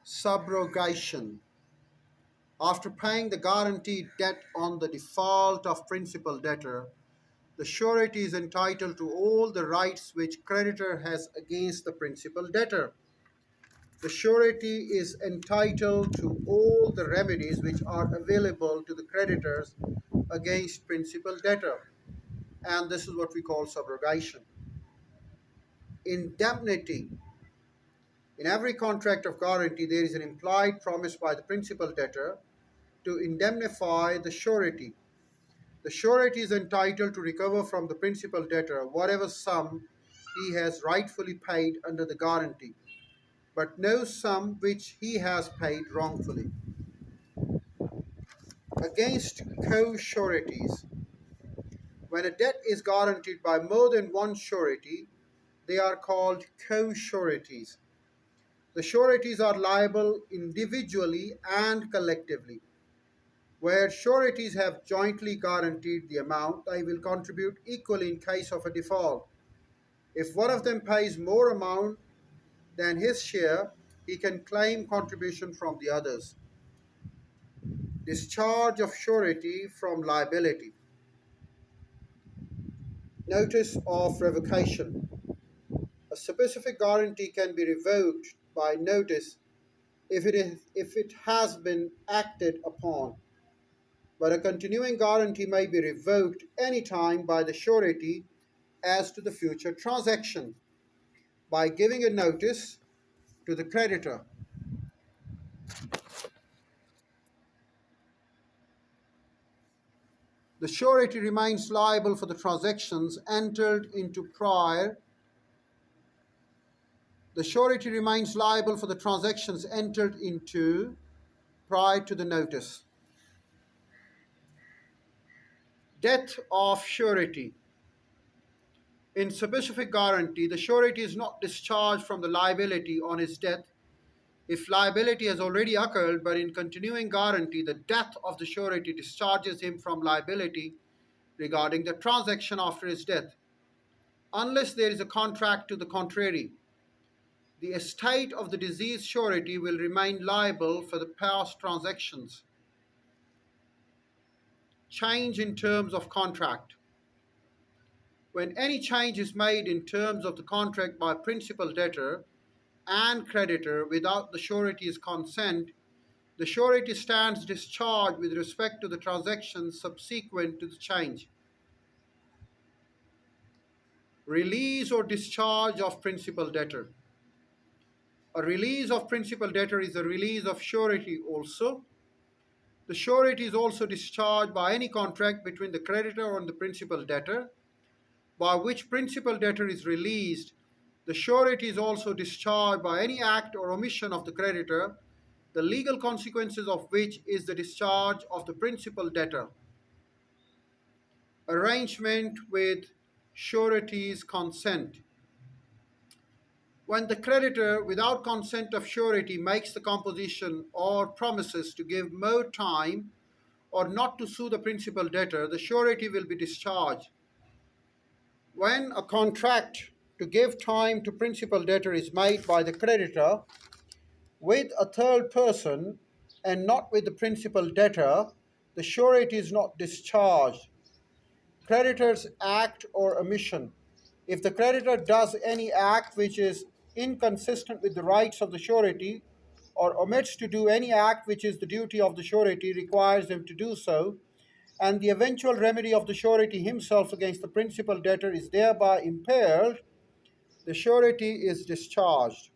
Subrogation. After paying the guaranteed debt on the default of principal debtor, the surety is entitled to all the rights which creditor has against the principal debtor. The surety is entitled to all the remedies which are available to the creditors against principal debtor, and this is what we call subrogation. Indemnity. In every contract of guarantee, there is an implied promise by the principal debtor to indemnify the surety. The surety is entitled to recover from the principal debtor whatever sum he has rightfully paid under the guarantee, but no sum which he has paid wrongfully. Against co-sureties. When a debt is guaranteed by more than one surety, they are called co-sureties. The sureties are liable individually and collectively. Where sureties have jointly guaranteed the amount, they will contribute equally in case of a default. If one of them pays more amount than his share, he can claim contribution from the others. Discharge of surety from liability. Notice of revocation. A specific guarantee can be revoked by notice if it has been acted upon, but a continuing guarantee may be revoked any time by the surety as to the future transaction by giving a notice to the creditor. The surety remains liable for the transactions entered into prior. The surety remains liable for the transactions entered into prior to the notice. Death of surety. In specific guarantee, the surety is not discharged from the liability on his death if liability has already occurred, but in continuing guarantee, the death of the surety discharges him from liability regarding the transaction after his death, unless there is a contract to the contrary. The estate of the deceased surety will remain liable for the past transactions. Change in terms of contract. When any change is made in terms of the contract by principal debtor and creditor without the surety's consent, the surety stands discharged with respect to the transactions subsequent to the change. Release or discharge of principal debtor. A release of principal debtor is a release of surety also. The surety is also discharged by any contract between the creditor and the principal debtor, by which principal debtor is released. The surety is also discharged by any act or omission of the creditor, the legal consequences of which is the discharge of the principal debtor. Arrangement with surety's consent. When the creditor, without consent of surety, makes the composition or promises to give more time or not to sue the principal debtor, the surety will be discharged. When a contract to give time to principal debtor is made by the creditor with a third person and not with the principal debtor, the surety is not discharged. Creditor's act or omission. If the creditor does any act which is inconsistent with the rights of the surety, or omits to do any act which is the duty of the surety requires him to do so, and the eventual remedy of the surety himself against the principal debtor is thereby impaired, the surety is discharged.